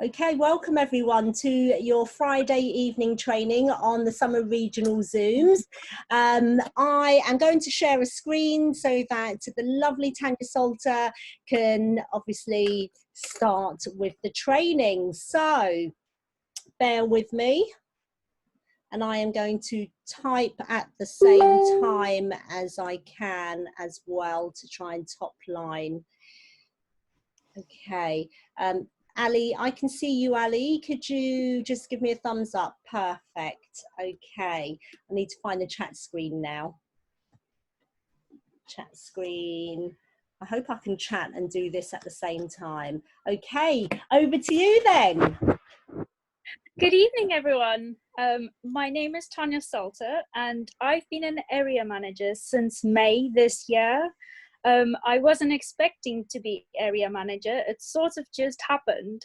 Okay, welcome everyone to your Friday evening training on the Summer Regional Zooms. I am going to share a screen so that the lovely Tanya Salter can obviously start with the training. So bear with me, and I am going to type at the same time as I can as well to try and top line. Okay. Ali, I can see you, Ali. Could you just give me a thumbs up? Perfect. Okay. I need to find the chat screen now. Chat screen. I hope I can chat and do this at the same time. Okay, over to you then. Good evening, everyone. My name is Tanya Salter, and I've been an area manager since May this year. I wasn't expecting to be area manager. It sort of just happened.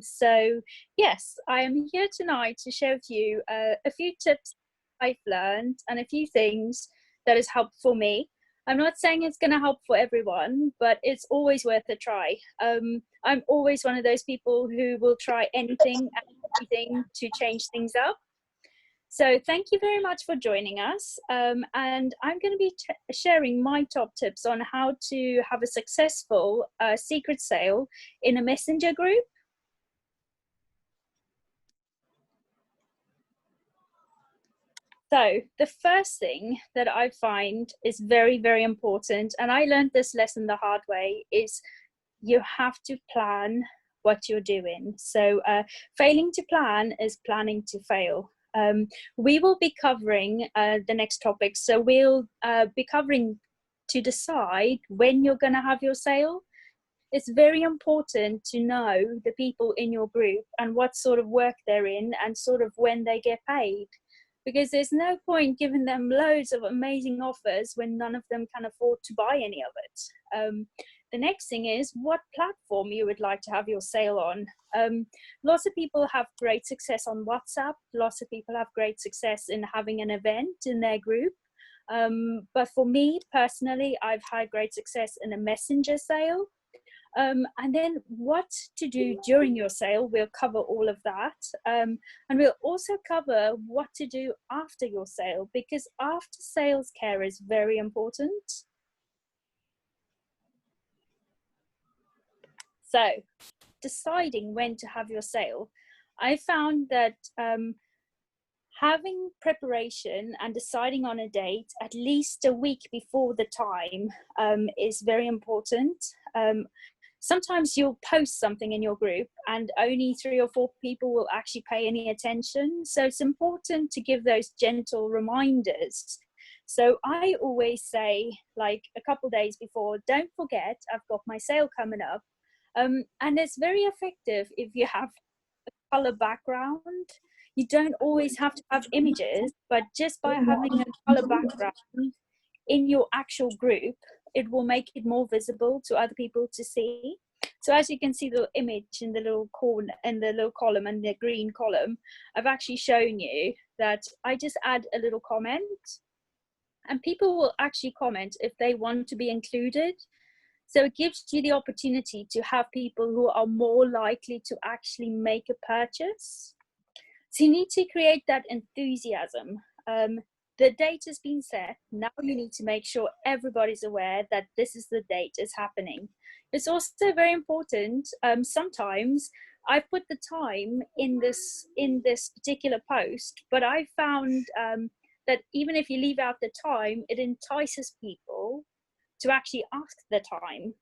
So yes, I am here tonight to share with you a few tips I've learned and a few things that has helped for me. I'm not saying it's going to help for everyone, but it's always worth a try. I'm always one of those people who will try anything and everything to change things up. So thank you very much for joining us. And I'm going to be sharing my top tips on how to have a successful secret sale in a messenger group. So the first thing that I find is very, very important, and I learned this lesson the hard way, is you have to plan what you're doing. So failing to plan is planning to fail. We will be covering the next topic. So we'll be covering to decide when you're going to have your sale. It's very important to know the people in your group and what sort of work they're in and sort of when they get paid. Because there's no point giving them loads of amazing offers when none of them can afford to buy any of it. The next thing is what platform you would like to have your sale on. Lots of people have great success on WhatsApp. Lots of people have great success in having an event in their group. But for me personally, I've had great success in a messenger sale. And then what to do during your sale, we'll cover all of that. And we'll also cover what to do after your sale, because after sales care is very important. So deciding when to have your sale, I found that having preparation and deciding on a date at least a week before the time is very important. Sometimes you'll post something in your group and only 3 or 4 people will actually pay any attention. So it's important to give those gentle reminders. So I always say, like a couple days before, don't forget, I've got my sale coming up. And it's very effective if you have a color background. You don't always have to have images, but just by having a color background in your actual group, it will make it more visible to other people to see. So as you can see the image in the little corner, in the little column and the green column, I've actually shown you that I just add a little comment and people will actually comment if they want to be included. So it gives you the opportunity to have people who are more likely to actually make a purchase. So you need to create that enthusiasm. The date has been set. Now you need to make sure everybody's aware that this is the date is happening. It's also very important. Sometimes I put the time in this particular post, but I found that even if you leave out the time, it entices people to actually ask the time.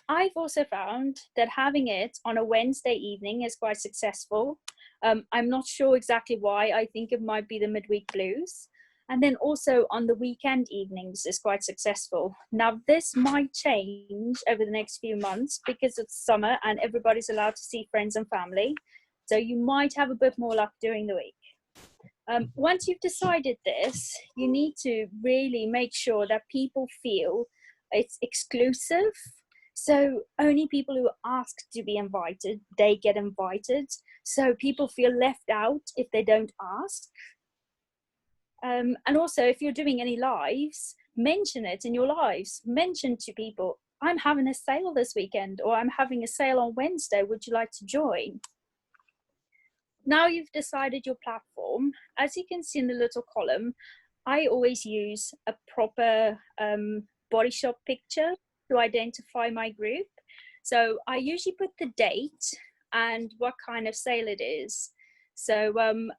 I've also found that having it on a Wednesday evening is quite successful. I'm not sure exactly why. I think it might be the midweek blues. And then also on the weekend evenings is quite successful. Now this might change over the next few months because it's summer and everybody's allowed to see friends and family. So you might have a bit more luck during the week. Once you've decided this, you need to really make sure that people feel it's exclusive. So only people who ask to be invited, they get invited. So people feel left out if they don't ask. And also if you're doing any lives, mention it in your lives. Mention to people, I'm having a sale this weekend, or I'm having a sale on Wednesday. Would you like to join? Now you've decided your platform. As you can see in the little column, I always use a proper Body Shop picture to identify my group. So I usually put the date and what kind of sale it is. So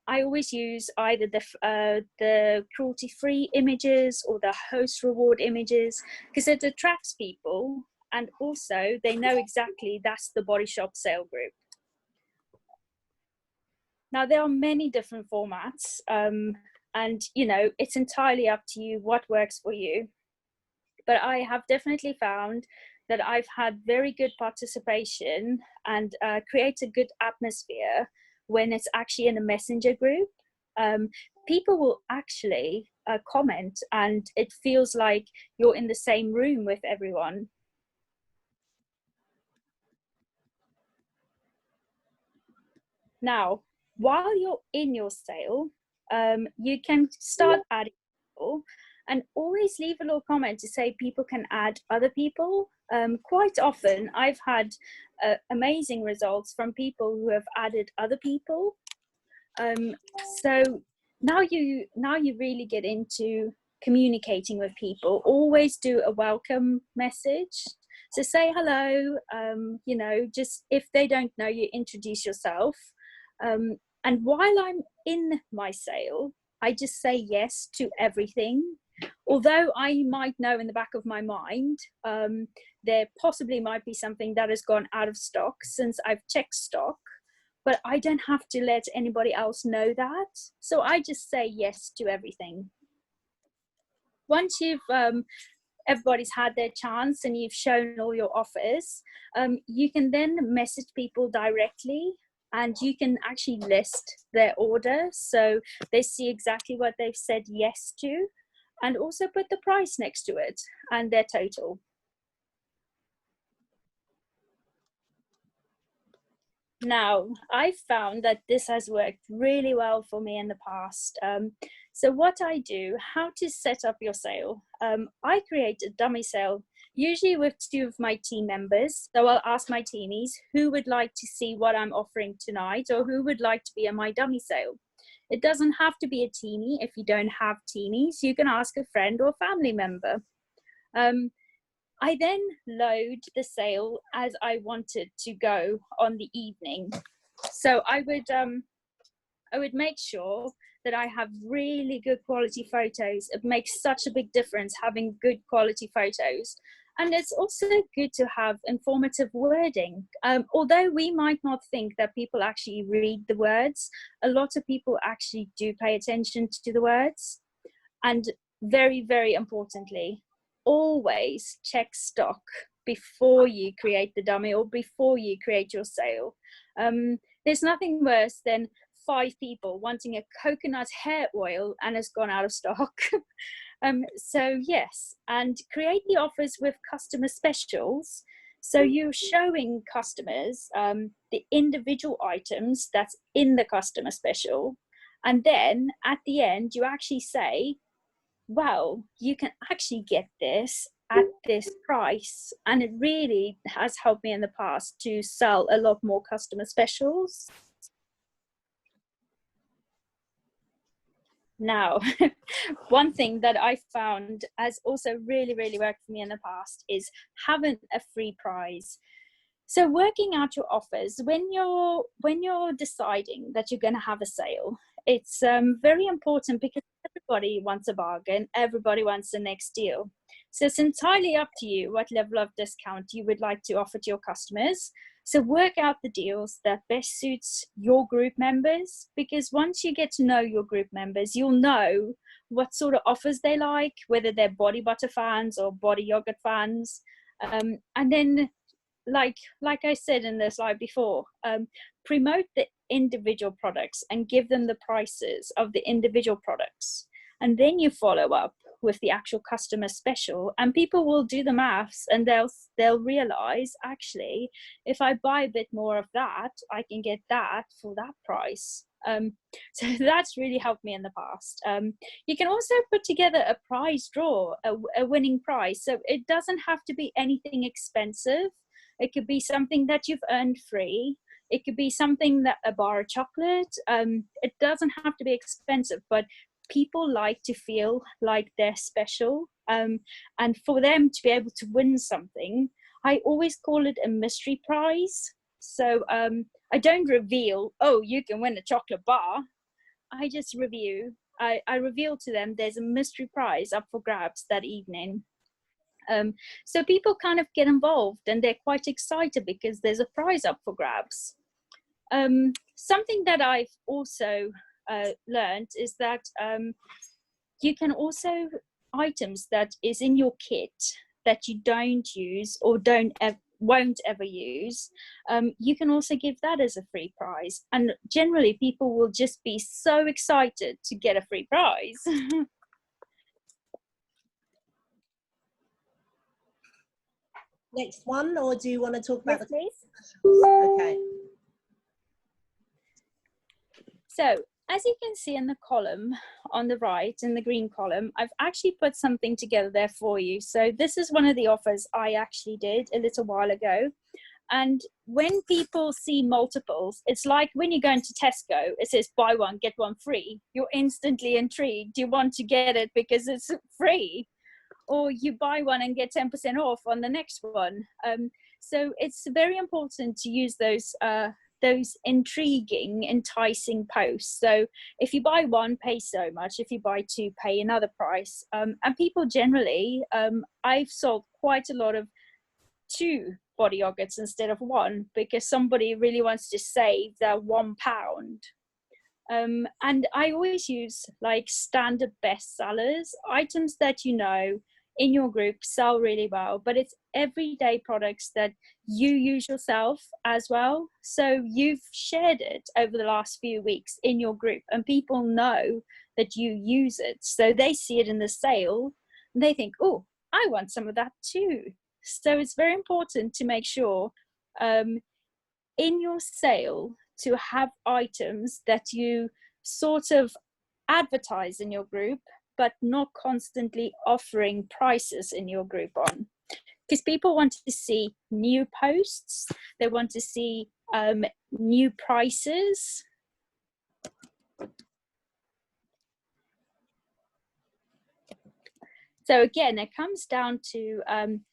I always use either the cruelty-free images or the host reward images, because it attracts people, and also they know exactly that's the Body Shop sale group. Now there are many different formats, and you know, it's entirely up to you what works for you. But I have definitely found that I've had very good participation and create a good atmosphere when it's actually in a messenger group. People will actually comment, and it feels like you're in the same room with everyone. Now, while you're in your sale, you can start adding people, and always leave a little comment to say people can add other people. Quite often I've had amazing results from people who have added other people. So now you really get into communicating with people. Always do a welcome message. So say hello, you know, just if they don't know you, introduce yourself. And while I'm in my sale, I just say yes to everything. Although I might know in the back of my mind, there possibly might be something that has gone out of stock since I've checked stock, but I don't have to let anybody else know that. So I just say yes to everything. Once you've everybody's had their chance and you've shown all your offers, you can then message people directly, and you can actually list their order so they see exactly what they've said yes to, and also put the price next to it and their total. Now, I've found that this has worked really well for me in the past. So what I do, how to set up your sale. I create a dummy sale, usually with 2 of my team members. So I'll ask my teamies who would like to see what I'm offering tonight, or who would like to be in my dummy sale. It doesn't have to be a teamie. If you don't have teamies, you can ask a friend or family member. I then load the sale as I wanted to go on the evening. So I would make sure that I have really good quality photos. It makes such a big difference having good quality photos. And it's also good to have informative wording. Although we might not think that people actually read the words, a lot of people actually do pay attention to the words. And very, very importantly, always check stock before you create the dummy or before you create your sale. There's nothing worse than 5 people wanting a coconut hair oil and it's gone out of stock. So yes, and create the offers with customer specials. So you're showing customers the individual items that's in the customer special. And then at the end, you actually say, well, you can actually get this at this price. And it really has helped me in the past to sell a lot more customer specials. Now, one thing that I found has also really, really worked for me in the past is having a free prize. So working out your offers when you're deciding that you're going to have a sale, it's very important, because everybody wants a bargain, everybody wants the next deal. So it's entirely up to you what level of discount you would like to offer to your customers. So work out the deals that best suits your group members, because once you get to know your group members, you'll know what sort of offers they like, whether they're body butter fans or body yogurt fans. And then like I said in the slide before, promote the individual products and give them the prices of the individual products. And then you follow up with the actual customer special, and people will do the maths and they'll realize, actually, if I buy a bit more of that, I can get that for that price. So that's really helped me in the past. You can also put together a prize draw, a winning prize. So it doesn't have to be anything expensive. It could be something that you've earned free. It could be something that a bar of chocolate. It doesn't have to be expensive, but people like to feel like they're special. And for them to be able to win something, I always call it a mystery prize. So I don't reveal, oh, you can win a chocolate bar. I just I reveal to them there's a mystery prize up for grabs that evening. So people kind of get involved and they're quite excited because there's a prize up for grabs. Something that I've also learned is that you can also, items that is in your kit that you don't use or won't ever use, you can also give that as a free prize. And generally people will just be so excited to get a free prize. Next one, or do you want to talk about Yes, please. Okay. So as you can see in the column on the right, in the green column, I've actually put something together there for you. So this is one of the offers I actually did a little while ago. And when people see multiples, it's like when you go into Tesco, it says buy one, get one free. You're instantly intrigued. You want to get it because it's free. Or you buy one and get 10% off on the next one. So it's very important to use those intriguing, enticing posts. So if you buy one, pay so much. If you buy two, pay another price. And people generally, I've sold quite a lot of 2 body yogurts instead of 1 because somebody really wants to save their £1. And I always use like standard bestsellers, items that you know in your group sell really well, but it's everyday products that you use yourself as well. So you've shared it over the last few weeks in your group and people know that you use it. So they see it in the sale and they think, oh, I want some of that too. So it's very important to make sure in your sale to have items that you sort of advertise in your group, but not constantly offering prices in your group on. Because people want to see new posts, they want to see new prices. So again, it comes down to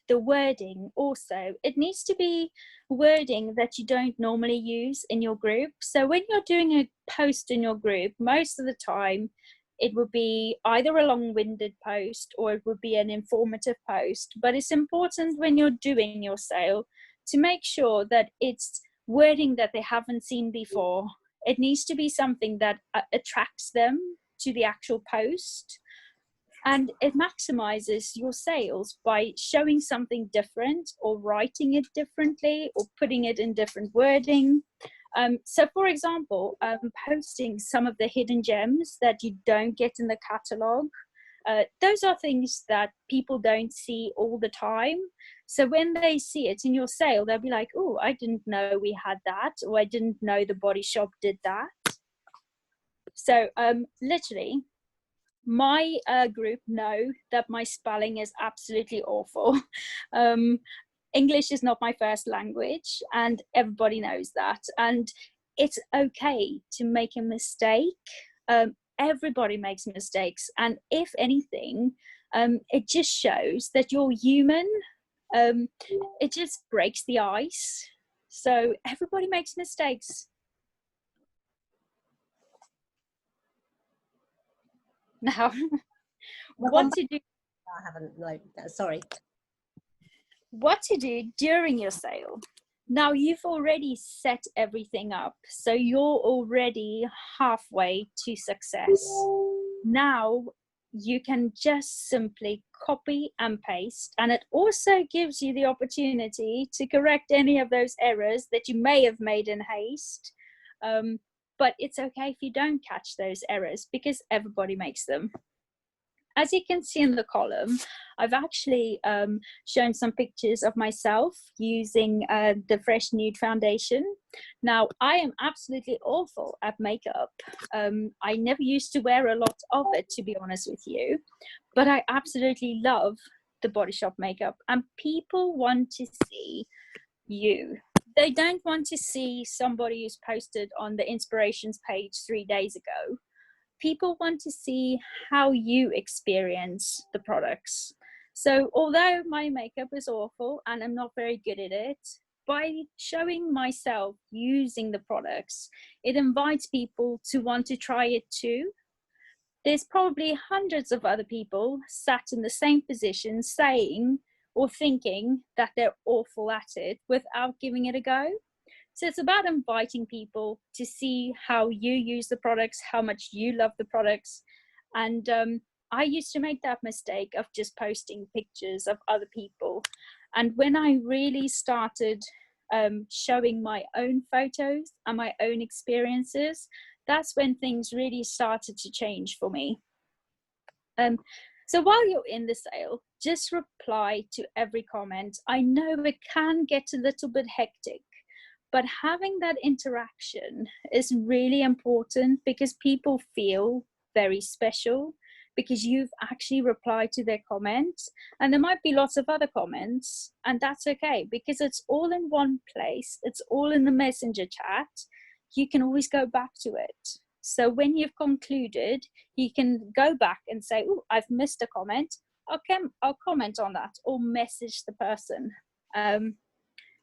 the wording also. It needs to be wording that you don't normally use in your group. So when you're doing a post in your group, most of the time, it would be either a long-winded post or it would be an informative post. But it's important when you're doing your sale to make sure that it's wording that they haven't seen before. It needs to be something that attracts them to the actual post. And it maximizes your sales by showing something different or writing it differently or putting it in different wording. So for example, posting some of the hidden gems that you don't get in the catalog. Those are things that people don't see all the time. So when they see it in your sale, they'll be like, oh, I didn't know we had that, or I didn't know the Body Shop did that. So literally, my group know that my spelling is absolutely awful. English is not my first language and everybody knows that, and it's okay to make a mistake. Everybody makes mistakes, and if anything, it just shows that you're human. It just breaks the ice. So everybody makes mistakes. Now, what to do? I haven't, no, sorry. What to do during your sale. Now you've already set everything up, so you're already halfway to success. Now you can just simply copy and paste, and it also gives you the opportunity to correct any of those errors that you may have made in haste. But it's okay if you don't catch those errors because everybody makes them. as you can see in the column, I've actually shown some pictures of myself using the Fresh Nude foundation. Now, I am absolutely awful at makeup. I never used to wear a lot of it, to be honest with you, but I absolutely love the Body Shop makeup, and people want to see you. They don't want to see somebody who's posted on the inspirations page 3 days ago. People want to see how you experience the products. So although my makeup is awful and I'm not very good at it, by showing myself using the products, it invites people to want to try it too. There's probably hundreds of other people sat in the same position saying or thinking that they're awful at it without giving it a go. So it's about inviting people to see how you use the products, how much you love the products. And I used to make that mistake of just posting pictures of other people. And when I really started showing my own photos and my own experiences, that's when things really started to change for me. So while you're in the sale, just reply to every comment. I know it can get a little bit hectic, but having that interaction is really important because people feel very special because you've actually replied to their comments. And there might be lots of other comments, and that's okay because it's all in one place. It's all in the messenger chat. You can always go back to it. So when you've concluded, you can go back and say, oh, I've missed a comment. I'll comment on that or message the person.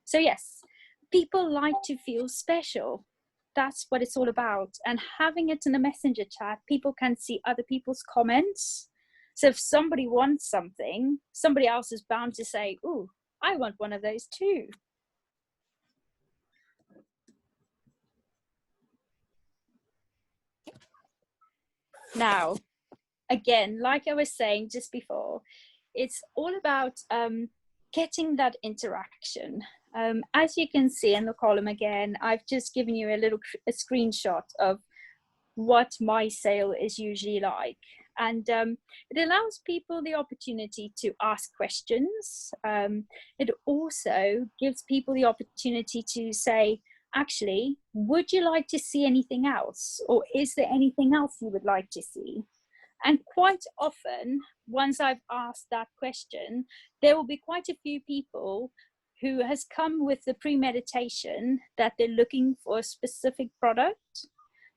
So yes, people like to feel special. That's what it's all about. And having it in a messenger chat, people can see other people's comments. So if somebody wants something, somebody else is bound to say, oh, I want one of those too. Now, again, like I was saying just before, it's all about getting that interaction. As you can see in the column again, I've just given you a screenshot of what my sale is usually like. And it allows people the opportunity to ask questions. It also gives people the opportunity to say, actually, would you like to see anything else? Or is there anything else you would like to see? And quite often, once I've asked that question, there will be quite a few people who has come with the premeditation that they're looking for a specific product.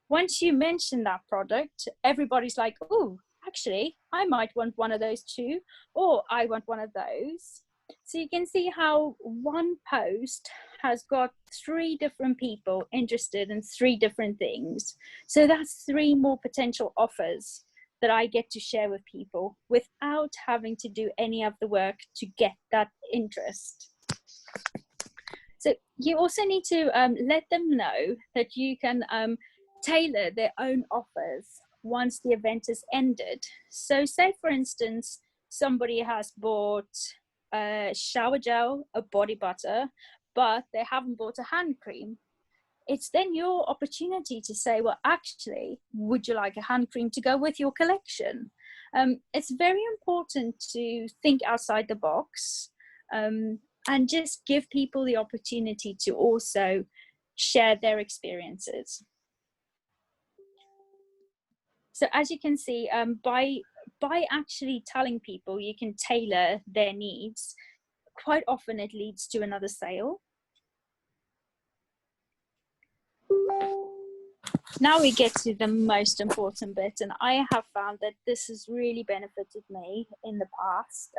Once you mention that product, everybody's like, oh, actually, I might want one of those too, or I want one of those. So you can see how one post has got 3 different people interested in 3 different things. So that's 3 more potential offers that I get to share with people without having to do any of the work to get that interest. So you also need to let them know that you can tailor their own offers once the event is ended. So say, for instance, somebody has bought a shower gel, a body butter, but they haven't bought a hand cream. It's then your opportunity to say, well, actually, would you like a hand cream to go with your collection? It's very important to think outside the box and just give people the opportunity to also share their experiences. So as you can see, by actually telling people you can tailor their needs, quite often it leads to another sale. Now we get to the most important bit, and I have found that this has really benefited me in the past.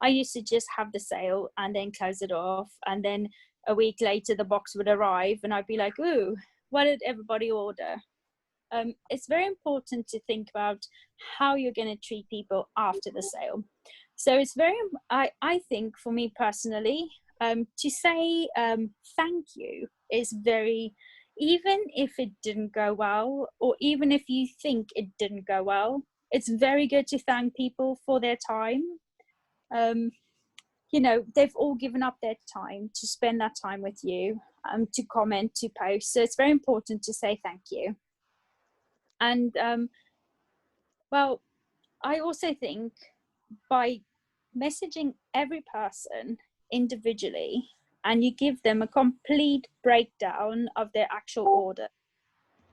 I used to just have the sale and then close it off, and then a week later the box would arrive and I'd be like, ooh, what did everybody order? It's very important to think about how you're going to treat people after the sale. So it's very, I think for me personally, to say thank you is very, even if it didn't go well, or even if you think it didn't go well, it's very good to thank people for their time. You know, they've all given up their time to spend that time with you, to comment, to post. So it's very important to say thank you. And well, I also think by messaging every person individually and you give them a complete breakdown of their actual order,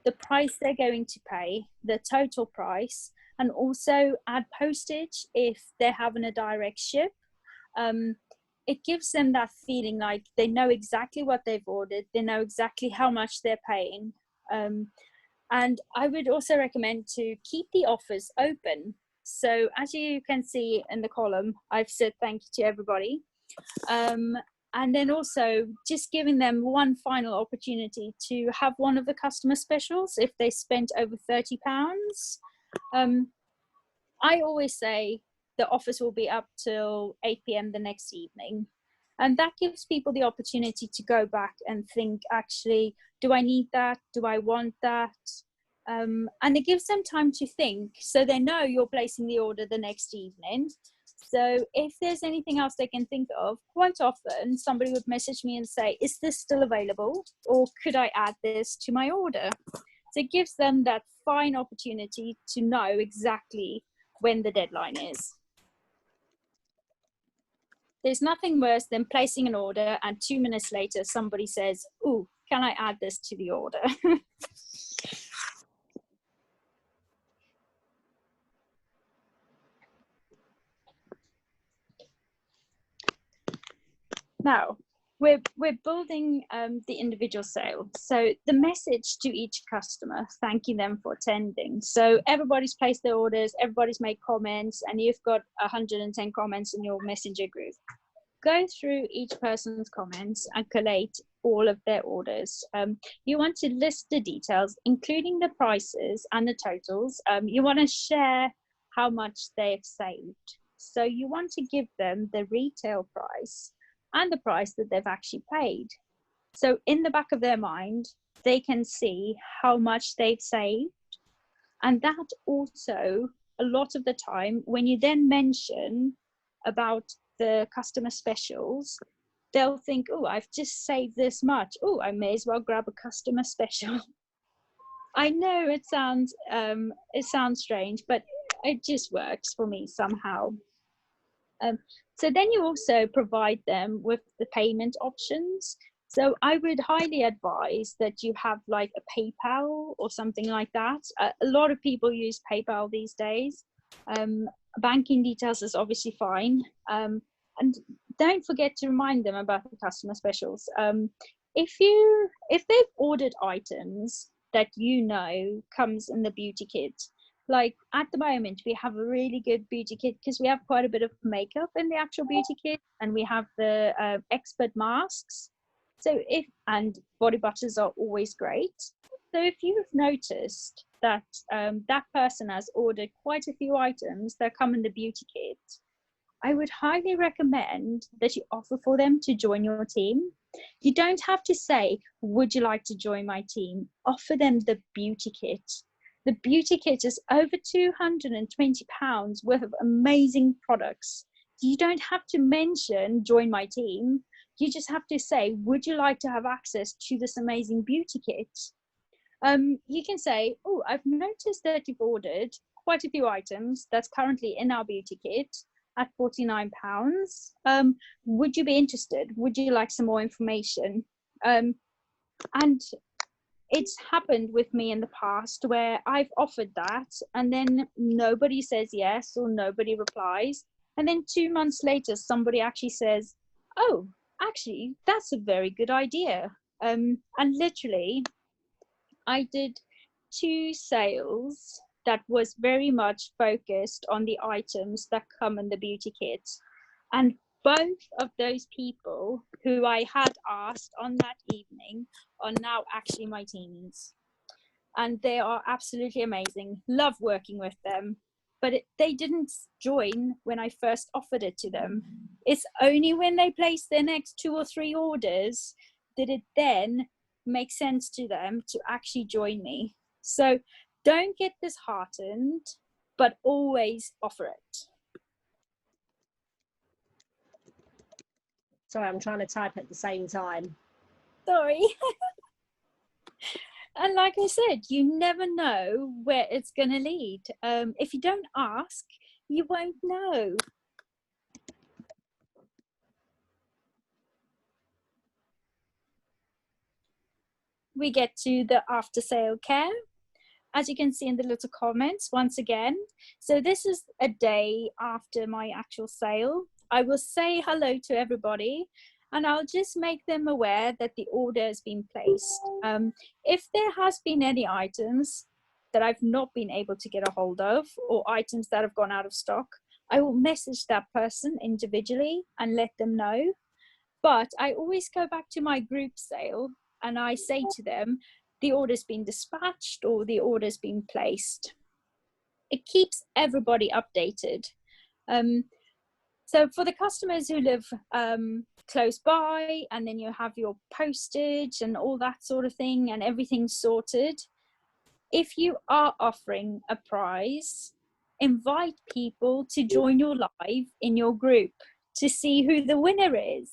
the price they're going to pay, the total price, and also add postage if they're having a direct ship. It gives them that feeling like they know exactly what they've ordered, they know exactly how much they're paying. And I would also recommend to keep the offers open. So as you can see in the column, I've said thank you to everybody. And then also just giving them one final opportunity to have one of the customer specials if they spent over £30. I always say the offers will be up till 8 p.m. the next evening. And that gives people the opportunity to go back and think, actually, do I need that? Do I want that? And it gives them time to think, so they know you're placing the order the next evening. So if there's anything else they can think of, quite often somebody would message me and say, is this still available? Or could I add this to my order? So it gives them that fine opportunity to know exactly when the deadline is. There's nothing worse than placing an order and 2 minutes later somebody says, "Oh, can I add this to the order?" Now, we're building the individual sale. So the message to each customer, thanking them for attending. So everybody's placed their orders, everybody's made comments, and you've got 110 comments in your messenger group. Go through each person's comments and collate all of their orders. You want to list the details, including the prices and the totals. You want to share how much they've saved. So you want to give them the retail price and the price that they've actually paid. So in the back of their mind, they can see how much they've saved. And that also, a lot of the time, when you then mention about the customer specials, they'll think, oh, I've just saved this much. Oh, I may as well grab a customer special. I know it sounds strange, but it just works for me somehow. So then you also provide them with the payment options. So I would highly advise that you have like a PayPal or something like that. A lot of people use PayPal these days. Banking details is obviously fine. And don't forget to remind them about the customer specials. If they've ordered items that you know comes in the beauty kit, like at the moment we have a really good beauty kit because we have quite a bit of makeup in the actual beauty kit, and we have the expert masks. So and body butters are always great. So if you've noticed that that person has ordered quite a few items that come in the beauty kit, I would highly recommend that you offer for them to join your team. You don't have to say, would you like to join my team? Offer them the beauty kit. The beauty kit is over £220 worth of amazing products. You don't have to mention join my team. You just have to say, would you like to have access to this amazing beauty kit? You can say, oh, I've noticed that you've ordered quite a few items that's currently in our beauty kit at £49. Would you be interested? Would you like some more information? And it's happened with me in the past where I've offered that and then nobody says yes or nobody replies. And then 2 months later, somebody actually says, oh, actually, that's a very good idea. And literally, I did 2 sales that was very much focused on the items that come in the beauty kit. And both of those people who I had asked on that evening are now actually my teams. And they are absolutely amazing. Love working with them. But they didn't join when I first offered it to them. It's only when they placed their next 2 or 3 orders did it then make sense to them to actually join me. So don't get disheartened, but always offer it. Sorry, I'm trying to type at the same time. Sorry. And like I said, you never know where it's going to lead. If you don't ask, you won't know. We get to the after sale care, as you can see in the little comments once again. So this is a day after my actual sale. I will say hello to everybody and I'll just make them aware that the order has been placed. If there has been any items that I've not been able to get a hold of, or items that have gone out of stock, I will message that person individually and let them know. But I always go back to my group sale and I say to them, the order's been dispatched or the order's been placed. It keeps everybody updated. So for the customers who live close by, and then you have your postage and all that sort of thing and everything sorted, if you are offering a prize, invite people to join your live in your group to see who the winner is.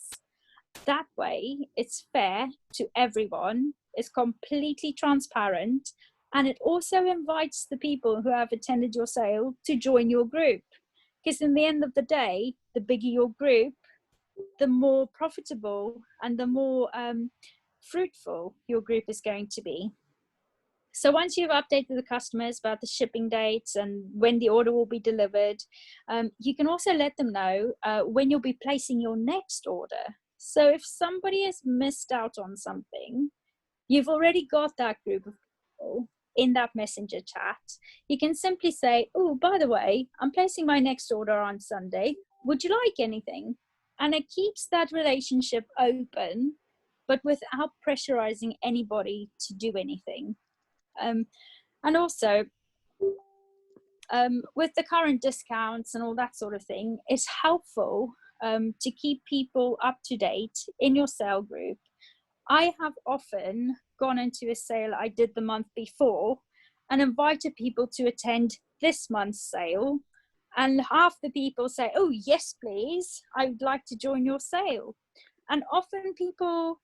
That way it's fair to everyone, it's completely transparent, and it also invites the people who have attended your sale to join your group. Because in the end of the day, the bigger your group, the more profitable and the more fruitful your group is going to be. So once you've updated the customers about the shipping dates and when the order will be delivered, you can also let them know when you'll be placing your next order. So if somebody has missed out on something, you've already got that group of people in that messenger chat. You can simply say, oh, by the way, I'm placing my next order on Sunday. Would you like anything? And it keeps that relationship open, but without pressurizing anybody to do anything. And also, with the current discounts and all that sort of thing, it's helpful to keep people up to date in your sale group. I have often gone into a sale I did the month before and invited people to attend this month's sale. And half the people say, oh, yes, please, I would like to join your sale. And often people,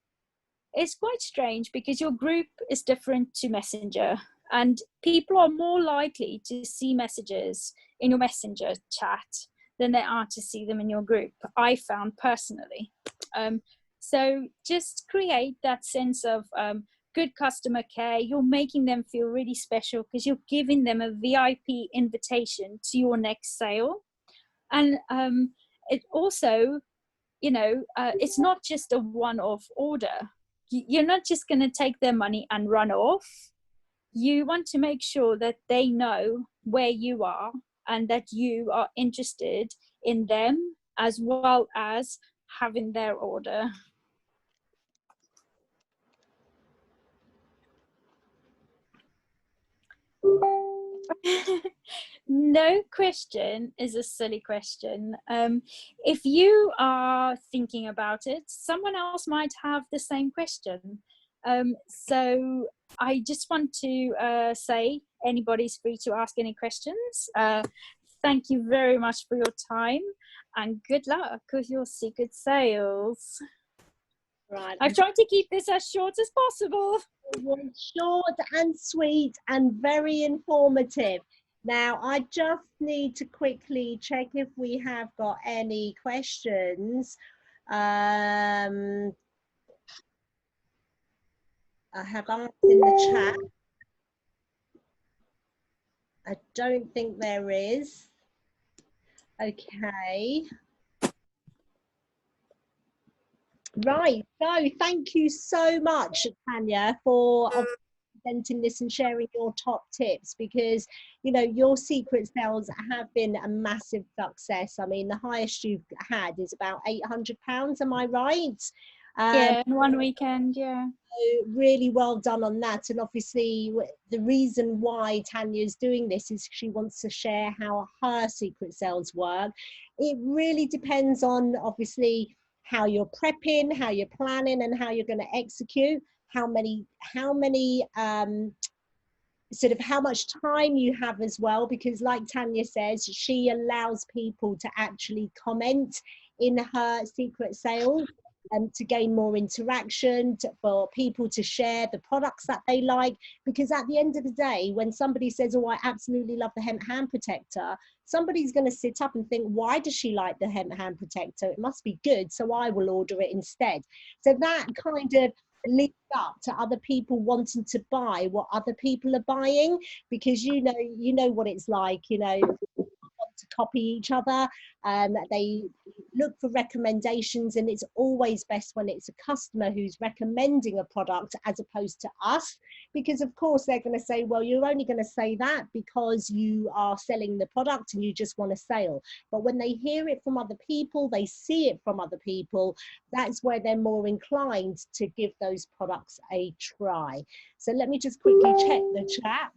it's quite strange because your group is different to Messenger. And people are more likely to see messages in your Messenger chat than they are to see them in your group, I found personally. So just create that sense of good customer care. You're making them feel really special because you're giving them a VIP invitation to your next sale. And it also, you know, it's not just a one-off order. You're not just going to take their money and run off. You want to make sure that they know where you are and that you are interested in them as well as having their order. No question is a silly question. If you are thinking about it, someone else might have the same question. So I just want to say anybody's free to ask any questions. Thank you very much for your time and good luck with your secret sales. Right. I've tried to keep this as short as possible. Short and sweet and very informative. Now, I just need to quickly check if we have got any questions. I have asked in the chat. I don't think there is. Okay. Right, so thank you so much, Tanya, for presenting this and sharing your top tips, because you know your secret sales have been a massive success. I mean, the highest you've had is about £800, am I right? Yeah, in one weekend, yeah. So really well done on that. And obviously the reason why Tanya is doing this is she wants to share how her secret sales work. It really depends on obviously how you're prepping, how you're planning, and how you're going to execute, how much time you have as well, because like Tanya says, she allows people to actually comment in her secret sales. to gain more interaction, for people to share the products that they like. Because at the end of the day, when somebody says, oh, I absolutely love the hemp hand protector, somebody's going to sit up and think, why does she like the hemp hand protector? It must be good, so I will order it instead. So that kind of leads up to other people wanting to buy what other people are buying, because you know what it's like, to copy each other. They look for recommendations, and it's always best when it's a customer who's recommending a product as opposed to us, because of course they're going to say, well, you're only going to say that because you are selling the product and you just want a sale. But when they hear it from other people, they see it from other people, that's where they're more inclined to give those products a try. So let me just quickly check the chat.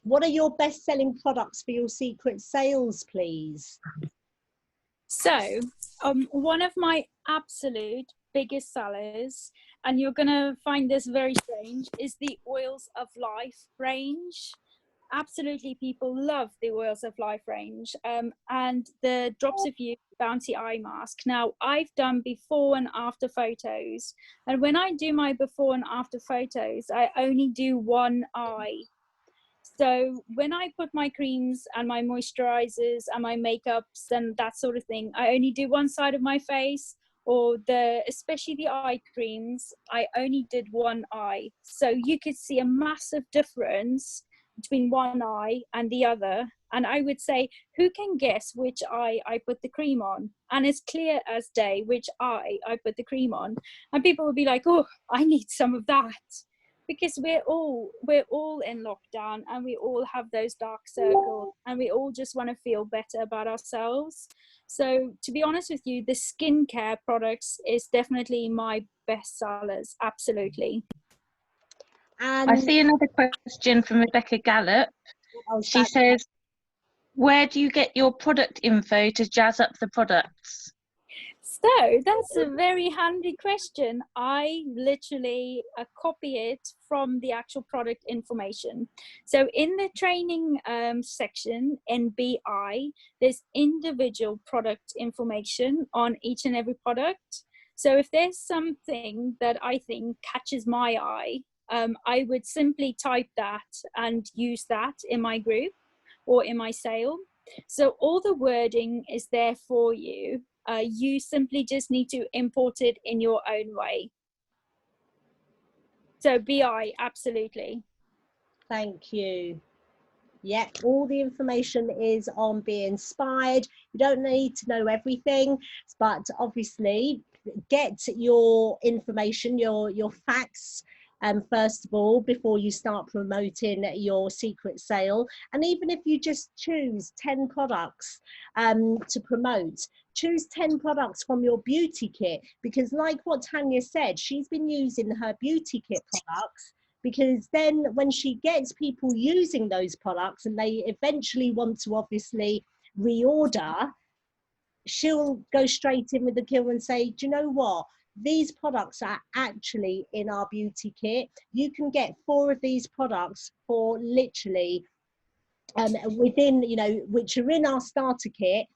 What are your best-selling products for your secret sales, please? So, one of my absolute biggest sellers, and you're going to find this very strange, is the Oils of Life range. Absolutely, people love the Oils of Life range, and the Drops of You Bouncy Eye Mask. Now, I've done before and after photos, and when I do my before and after photos, I only do one eye. So when I put my creams and my moisturizers and my makeups and that sort of thing, I only do one side of my face, or especially the eye creams, I only did one eye. So you could see a massive difference between one eye and the other. And I would say, who can guess which eye I put the cream on? And it's clear as day which eye I put the cream on. And people would be like, oh, I need some of that. Because we're all in lockdown, and we all have those dark circles, and we all just want to feel better about ourselves. So to be honest with you, the skincare products is definitely my best sellers. Absolutely. I see another question from Rebecca Gallup. She says, where do you get your product info to jazz up the products? So that's a very handy question. I literally copy it from the actual product information. So in the training section in BI, there's individual product information on each and every product. So if there's something that I think catches my eye, I would simply type that and use that in my group or in my sale. So all the wording is there for you. You simply just need to import it in your own way. So BI, absolutely. Thank you. Yeah, all the information is on Be Inspired. You don't need to know everything, but obviously get your information, your facts, first of all, before you start promoting your secret sale. And even if you just choose 10 products to promote, choose 10 products from your beauty kit, because like what Tanya said, she's been using her beauty kit products, because then when she gets people using those products and they eventually want to obviously reorder, she'll go straight in with the kill and say, do you know what? These products are actually in our beauty kit. You can get 4 of these products for literally within, which are in our starter kit,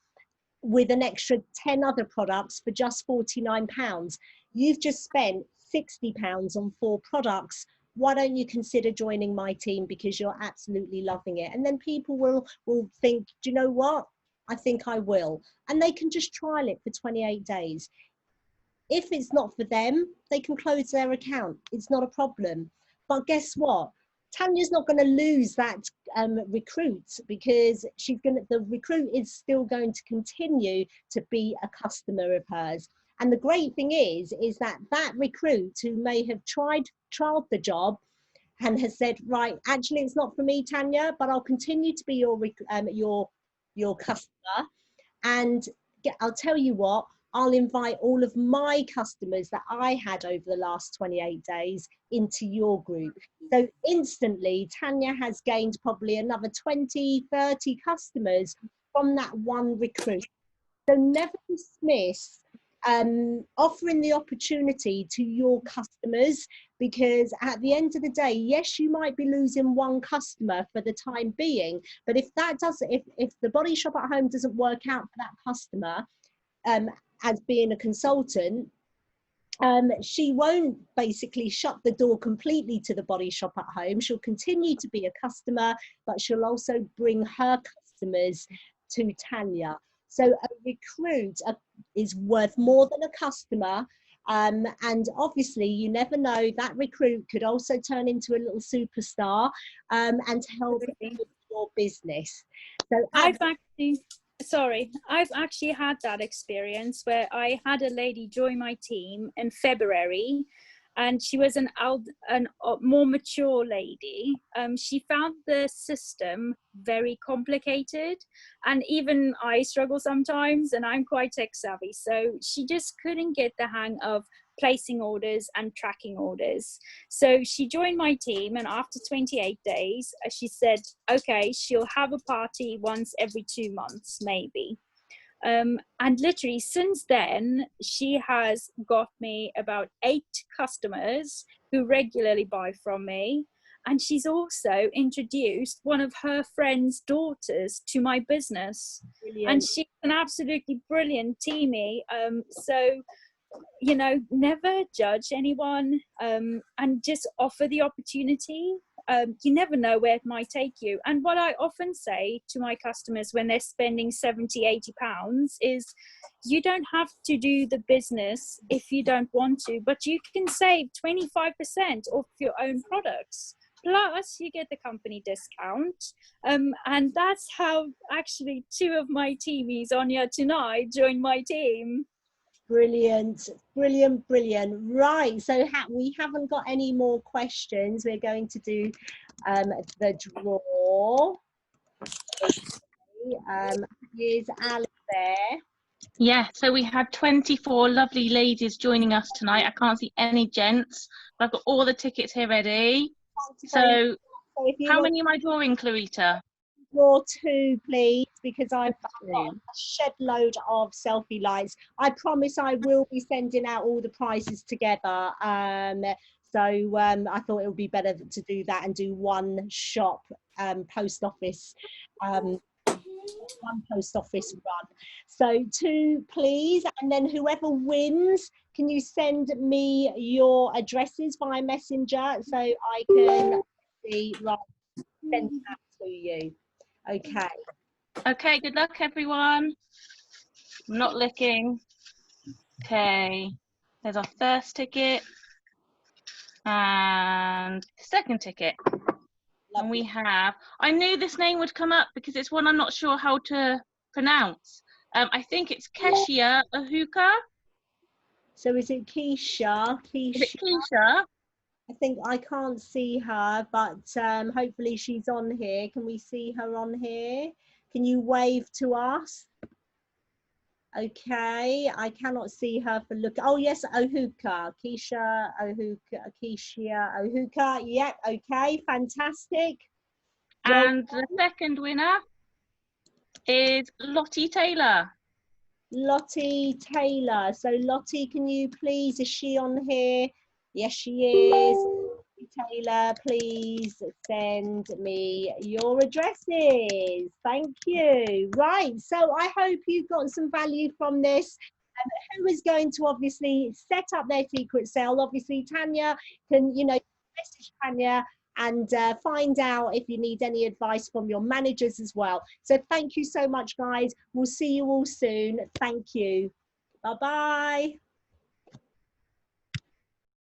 with an extra 10 other products for just £49. You've just spent £60 on 4 products. Why don't you consider joining my team, because you're absolutely loving it? And then people will think, do you know what? I think I will. And they can just trial it for 28 days. If it's not for them, they can close their account. It's not a problem. But guess what? Tanya's not going to lose that recruit, because the recruit is still going to continue to be a customer of hers. And the great thing is that recruit who may have trialed the job and has said, right, actually it's not for me, Tanya, but I'll continue to be your customer. And I'll tell you what, I'll invite all of my customers that I had over the last 28 days into your group. So instantly, Tanya has gained probably another 20, 30 customers from that one recruit. So never dismiss offering the opportunity to your customers, because at the end of the day, yes, you might be losing one customer for the time being, but if the Body Shop at Home doesn't work out for that customer, as being a consultant, She won't basically shut the door completely to the Body Shop at Home. She'll continue to be a customer, but she'll also bring her customers to Tanya. So a recruit is worth more than a customer. And obviously you never know, that recruit could also turn into a little superstar and help with your business. So I've actually had that experience where I had a lady join my team in February, and she was a more mature lady. She found the system very complicated, and even I struggle sometimes, and I'm quite tech savvy. So she just couldn't get the hang of placing orders and tracking orders. So she joined my team, and after 28 days, she said, okay, she'll have a party once every 2 months, maybe. And literally since then, she has got me about 8 customers who regularly buy from me. And she's also introduced one of her friend's daughters to my business. Brilliant. And she's an absolutely brilliant teamie. So, you know, never judge anyone, and just offer the opportunity. You never know where it might take you. And what I often say to my customers when they're spending 70, 80 pounds is, you don't have to do the business if you don't want to, but you can save 25% off your own products. Plus you get the company discount. And that's how actually 2 of my teamies on here tonight joined my team. Brilliant, brilliant, brilliant. Right, so we haven't got any more questions. We're going to do the draw. Is Ali there? Yeah, so we had 24 lovely ladies joining us tonight. I can't see any gents. I've got all the tickets here ready. So how many am I drawing, Clarita? Draw 2, please, because I've got a shed load of selfie lights. I promise I will be sending out all the prizes together. So I thought it would be better to do that and do one shop post office, one post office run. So 2, please, and then whoever wins, can you send me your addresses via Messenger so I can send that to you. Okay. Okay, good luck, everyone. I'm not looking. Okay, there's our first ticket and second ticket. Lovely. And we have, I knew this name would come up because it's one I'm not sure how to pronounce. I think it's Keshia Ahuka. So is it Keisha? Is it Keisha? I think I can't see her, but hopefully she's on here. Can we see her on here? Can you wave to us? Okay, I cannot see her for look. Oh yes, Ahuka, Keisha Ahuka, Keisha Ahuka. Yep, okay, fantastic. And the second winner is Lottie Taylor. Lottie Taylor. So Lottie, can you please, is she on here? Yes, she is. Taylor, please send me your addresses. Thank you. Right, so I hope you got some value from this. Who is going to obviously set up their secret sale? Obviously, Tanya can, you know, message Tanya and find out if you need any advice from your managers as well. So thank you so much, guys. We'll see you all soon. Thank you. Bye-bye.